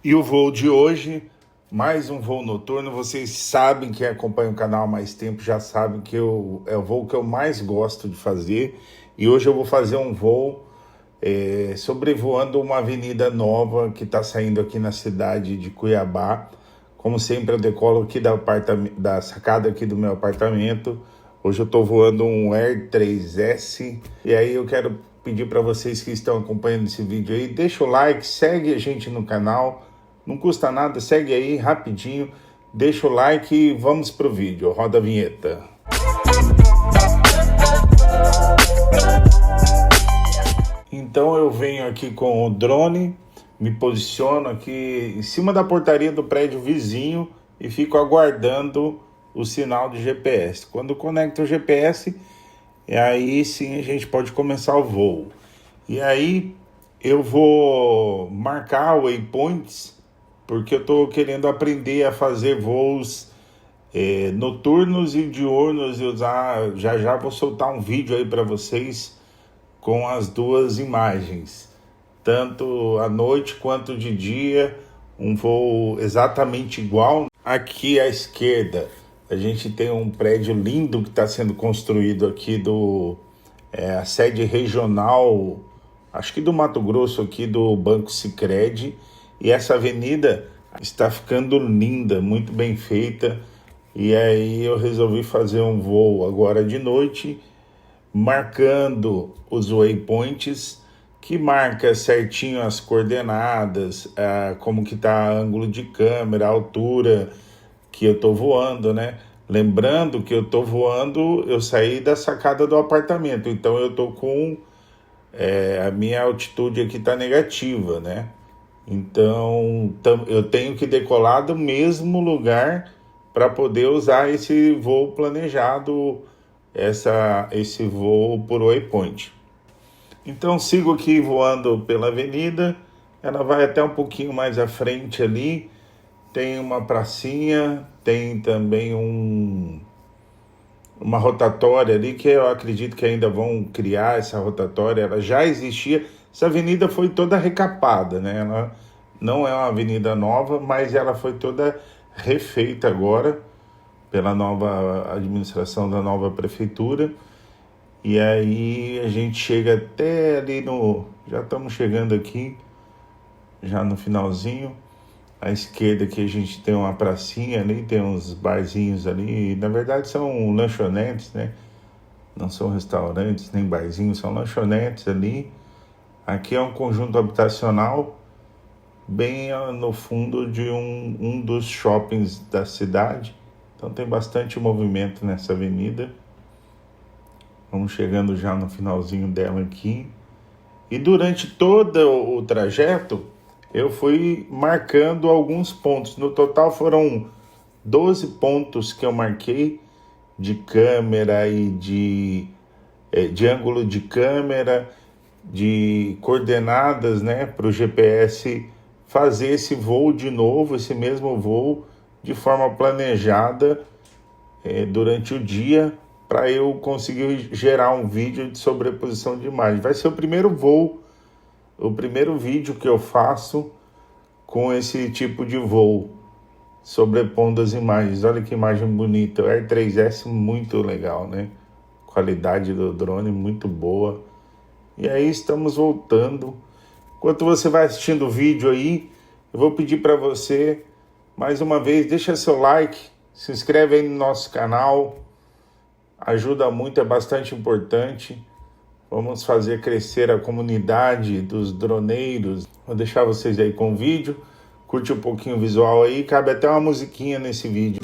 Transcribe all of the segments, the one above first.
E o voo de hoje, mais um voo noturno. Vocês sabem, quem acompanha o canal há mais tempo já sabem que é o voo que eu mais gosto de fazer. E hoje eu vou fazer um voo sobrevoando uma avenida nova que está saindo aqui na cidade de Cuiabá. Como sempre, eu decolo aqui da sacada aqui do meu apartamento. Hoje eu estou voando um Air 3S. E aí eu quero pedir para vocês que estão acompanhando esse vídeo aí, deixa o like, segue a gente no canal. Não custa nada, segue aí rapidinho, deixa o like e vamos pro vídeo. Roda a vinheta. Então eu venho aqui com o drone, me posiciono aqui em cima da portaria do prédio vizinho e fico aguardando o sinal de GPS. Quando conecta o GPS, aí sim a gente pode começar o voo. E aí eu vou marcar waypoints, porque eu estou querendo aprender a fazer voos noturnos e diurnos. Já vou soltar um vídeo aí para vocês com as duas imagens, tanto à noite quanto de dia, um voo exatamente igual. Aqui à esquerda a gente tem um prédio lindo que está sendo construído aqui a sede regional, acho que do Mato Grosso, aqui do Banco Sicredi. E essa avenida está ficando linda, muito bem feita. E aí eu resolvi fazer um voo agora de noite, marcando os waypoints, que marca certinho as coordenadas, como que está ângulo de câmera, a altura que eu estou voando, né? Lembrando que eu estou voando, eu saí da sacada do apartamento, então eu estou com a minha altitude aqui está negativa, né? Então eu tenho que decolar do mesmo lugar para poder usar esse voo planejado, esse voo por waypoint. Então sigo aqui voando pela avenida, ela vai até um pouquinho mais à frente ali, tem uma pracinha, tem também uma rotatória ali, que eu acredito que ainda vão criar essa rotatória. Ela já existia. Essa avenida foi toda recapada, né? Ela não é uma avenida nova, mas ela foi toda refeita agora pela nova administração da nova prefeitura. E aí a gente chega até ali já estamos chegando aqui, já no finalzinho. À esquerda aqui a gente tem uma pracinha ali, tem uns barzinhos ali. Na verdade são lanchonetes, né? Não são restaurantes nem barzinhos, são lanchonetes ali. Aqui é um conjunto habitacional bem no fundo de um dos shoppings da cidade. Então tem bastante movimento nessa avenida. Vamos chegando já no finalzinho dela aqui. E durante todo o trajeto eu fui marcando alguns pontos. No total foram 12 pontos que eu marquei de câmera e de ângulo de câmera, de coordenadas, né, para o GPS fazer esse voo de novo, esse mesmo voo, de forma planejada durante o dia, para eu conseguir gerar um vídeo de sobreposição de imagem. Vai ser o primeiro voo, o primeiro vídeo que eu faço com esse tipo de voo, sobrepondo as imagens. Olha que imagem bonita, o Air 3S muito legal, né? Qualidade do drone muito boa. E aí estamos voltando. Enquanto você vai assistindo o vídeo aí, eu vou pedir para você, mais uma vez, deixa seu like, se inscreve aí no nosso canal, ajuda muito, é bastante importante. Vamos fazer crescer a comunidade dos droneiros. Vou deixar vocês aí com o vídeo, curte um pouquinho o visual aí, cabe até uma musiquinha nesse vídeo.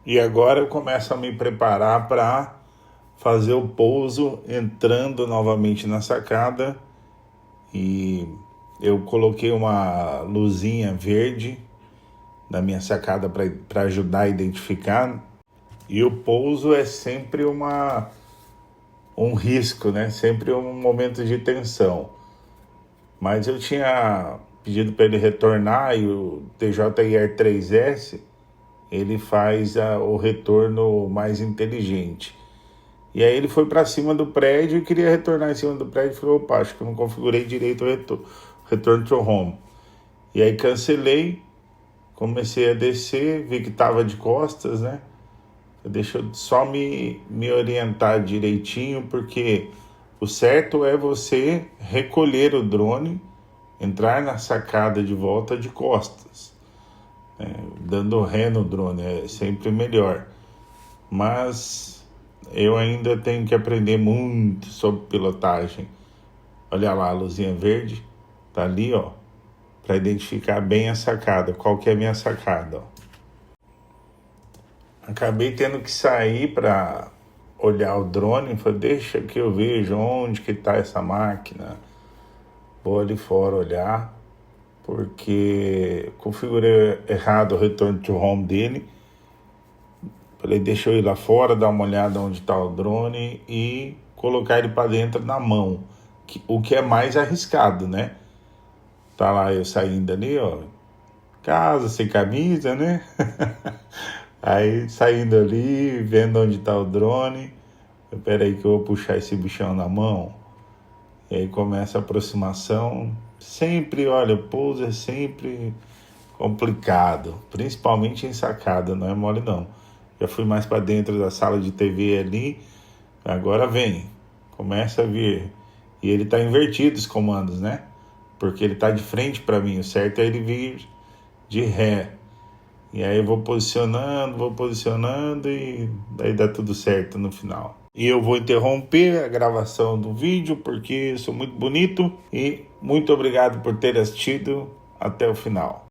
E agora eu começo a me preparar para fazer o pouso entrando novamente na sacada. E eu coloquei uma luzinha verde na minha sacada para ajudar a identificar. E o pouso é sempre um risco, né? Sempre um momento de tensão. Mas eu tinha pedido para ele retornar e o DJI 3S ele faz o retorno mais inteligente. E aí ele foi para cima do prédio e queria retornar em cima do prédio e falou, opa, acho que eu não configurei direito o return to home. E aí cancelei, comecei a descer, vi que estava de costas, né? Deixa eu só me orientar direitinho, porque o certo é você recolher o drone, entrar na sacada de volta de costas. Dando ré no drone é sempre melhor. Mas eu ainda tenho que aprender muito sobre pilotagem. Olha lá a luzinha verde, tá ali, ó, para identificar bem a sacada. Qual que é a minha sacada, ó. Acabei tendo que sair para olhar o drone, falei, deixa que eu vejo onde que tá essa máquina. Vou ali fora olhar, porque configurei errado o return to home dele. Falei, deixa eu ir lá fora, dar uma olhada onde está o drone e colocar ele para dentro na mão, o que é mais arriscado, né? Tá lá eu saindo ali, ó, casa, sem camisa, né? Aí saindo ali, vendo onde está o drone, espera aí que eu vou puxar esse bichão na mão. E aí começa a aproximação. Sempre, olha, pouso é sempre complicado, principalmente em sacada, não é mole não. Já fui mais para dentro da sala de TV ali, agora vem, começa a vir. E ele tá invertido os comandos, né? Porque ele tá de frente para mim, o certo é ele vir de ré. E aí eu vou posicionando e daí dá tudo certo no final. E eu vou interromper a gravação do vídeo porque sou muito bonito e muito obrigado por ter assistido até o final.